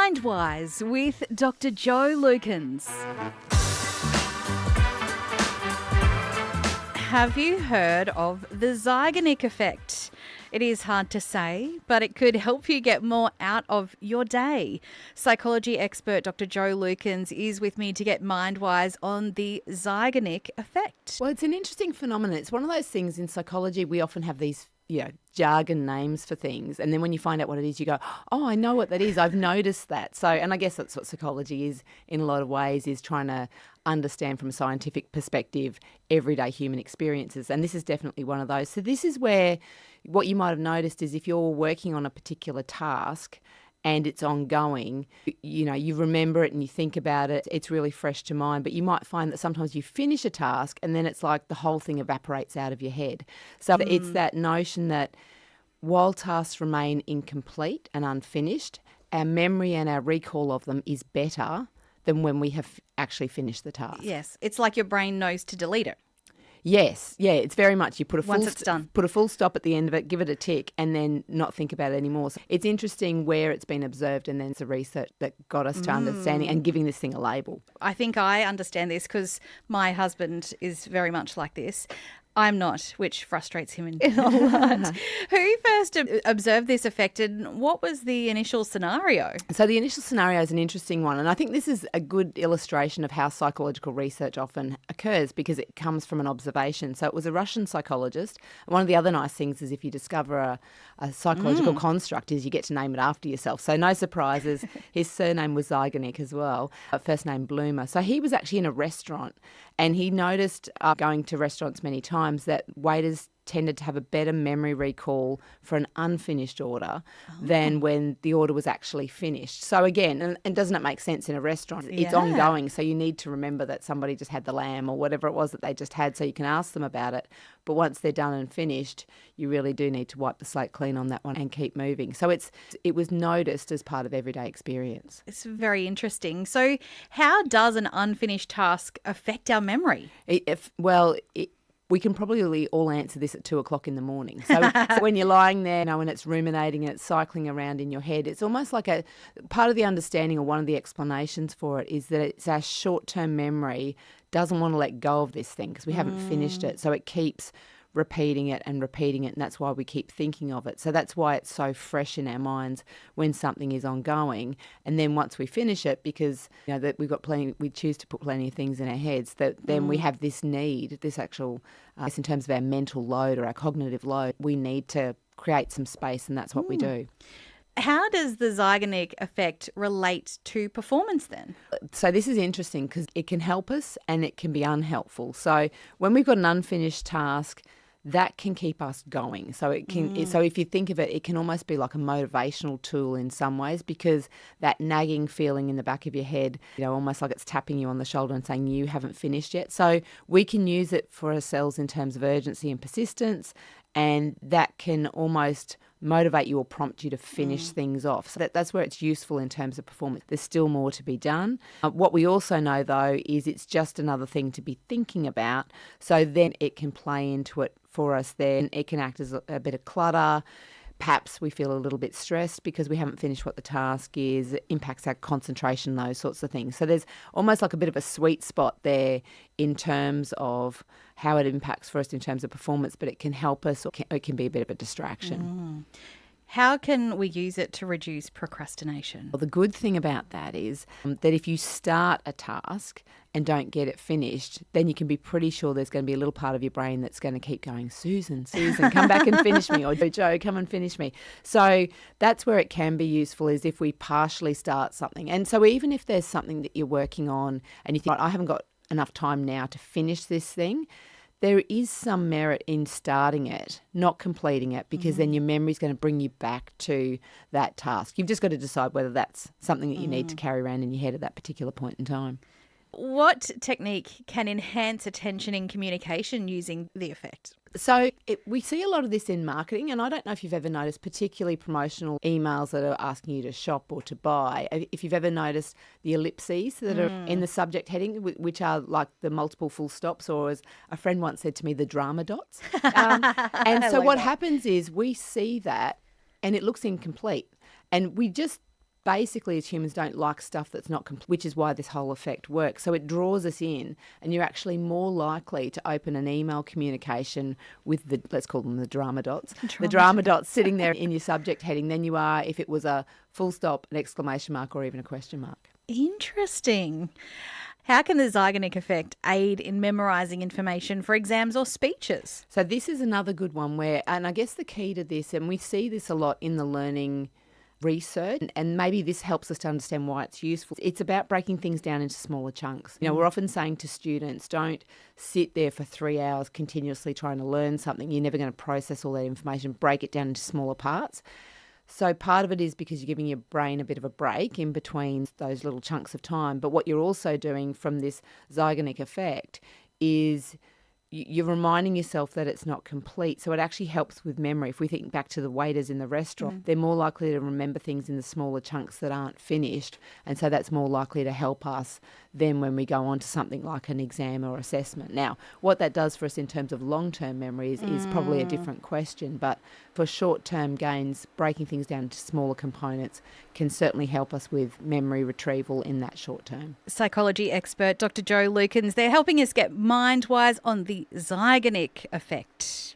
Mindwise with Dr. Joe Lukens. Have you heard of the Zeigarnik Effect? It is hard to say, but it could help you get more out of your day. Psychology expert Dr. Joe Lukens is with me to get Mindwise on the Zeigarnik Effect. Well, it's an interesting phenomenon. It's one of those things in psychology, we often have these jargon names for things. And then when you find out what it is, you go, oh, I know what that is. I've noticed that. So, and I guess that's what psychology is in a lot of ways, is trying to understand from a scientific perspective everyday human experiences. And this is definitely one of those. So this is where what you might have noticed is if you're working on a particular task and it's ongoing, you remember it and you think about it, it's really fresh to mind. But you might find that sometimes you finish a task and then it's like the whole thing evaporates out of your head. So it's that notion that while tasks remain incomplete and unfinished, our memory and our recall of them is better than when we have actually finished the task. Yes, it's like your brain knows to delete it. Yes, yeah, it's very much you put a full stop at the end of it, give it a tick, and then not think about it anymore. So it's interesting where it's been observed, and then it's the research that got us to understanding and giving this thing a label. I think I understand this because my husband is very much like this. I'm not, which frustrates him a lot. Who first observed this effect and what was the initial scenario? So the initial scenario is an interesting one, and I think this is a good illustration of how psychological research often occurs because it comes from an observation. So it was a Russian psychologist. One of the other nice things is if you discover a psychological construct is you get to name it after yourself. So no surprises. His surname was Zeigarnik as well, first name Bloomer. So he was actually in a restaurant and he noticed going to restaurants many times that waiters tended to have a better memory recall for an unfinished order than when the order was actually finished. So again, and doesn't it make sense in a restaurant? It's ongoing, so you need to remember that somebody just had the lamb or whatever it was that they just had so you can ask them about it. But once they're done and finished, you really do need to wipe the slate clean on that one and keep moving. So it was noticed as part of everyday experience. It's very interesting. So how does an unfinished task affect our memory? We can probably all answer this at 2:00 in the morning. So when you're lying there, and it's ruminating and it's cycling around in your head, it's almost like a part of the understanding, or one of the explanations for it is that it's our short-term memory doesn't want to let go of this thing because we haven't finished it. So it keeps repeating it, and that's why we keep thinking of it. So that's why it's so fresh in our minds when something is ongoing. And then once we finish it, because that we've got plenty, we choose to put plenty of things in our heads, that then we have this need, this actual, in terms of our mental load or our cognitive load, we need to create some space, and that's what we do. How does the Zeigarnik effect relate to performance then? So this is interesting because it can help us and it can be unhelpful. So when we've got an unfinished task, that can keep us going. So it can. So if you think of it, it can almost be like a motivational tool in some ways, because that nagging feeling in the back of your head, almost like it's tapping you on the shoulder and saying you haven't finished yet. So we can use it for ourselves in terms of urgency and persistence, and that can almost motivate you or prompt you to finish things off. So that's where it's useful in terms of performance. There's still more to be done. What we also know, though, is it's just another thing to be thinking about. So then it can play into it for us then. It can act as a bit of clutter. Perhaps we feel a little bit stressed because we haven't finished what the task is. It impacts our concentration, those sorts of things. So there's almost like a bit of a sweet spot there in terms of how it impacts for us in terms of performance, but it can help us, or it can be a bit of a distraction. How can we use it to reduce procrastination? Well, the good thing about that is that if you start a task and don't get it finished, then you can be pretty sure there's going to be a little part of your brain that's going to keep going, Susan, come back and finish me, or Joe, come and finish me. So that's where it can be useful, is if we partially start something. And so even if there's something that you're working on and you think, I haven't got enough time now to finish this thing, there is some merit in starting it, not completing it, because then your memory is going to bring you back to that task. You've just got to decide whether that's something that you need to carry around in your head at that particular point in time. What technique can enhance attention in communication using the effect? So we see a lot of this in marketing, and I don't know if you've ever noticed, particularly promotional emails that are asking you to shop or to buy. If you've ever noticed the ellipses that are in the subject heading, which are like the multiple full stops, or as a friend once said to me, the drama dots. And so what happens is we see that and it looks incomplete, and we just basically as humans don't like stuff that's not complete, which is why this whole effect works. So it draws us in, and you're actually more likely to open an email communication with the, let's call them the drama dots, the drama dots sitting there in your subject heading than you are if it was a full stop, an exclamation mark, or even a question mark. Interesting. How can the Zeigarnik Effect aid in memorising information for exams or speeches? So this is another good one where, and I guess the key to this, and we see this a lot in the learning research, and maybe this helps us to understand why it's useful. It's about breaking things down into smaller chunks. You know, we're often saying to students, don't sit there for 3 hours continuously trying to learn something. You're never going to process all that information. Break it down into smaller parts. So part of it is because you're giving your brain a bit of a break in between those little chunks of time. But what you're also doing from this Zeigarnik effect is you're reminding yourself that it's not complete. So it actually helps with memory. If we think back to the waiters in the restaurant, they're more likely to remember things in the smaller chunks that aren't finished. And so that's more likely to help us then when we go on to something like an exam or assessment. Now, what that does for us in terms of long-term memory is probably a different question. But for short-term gains, breaking things down into smaller components can certainly help us with memory retrieval in that short term. Psychology expert Dr. Jo Lukens, they're helping us get mind-wise on the Zeigarnik effect.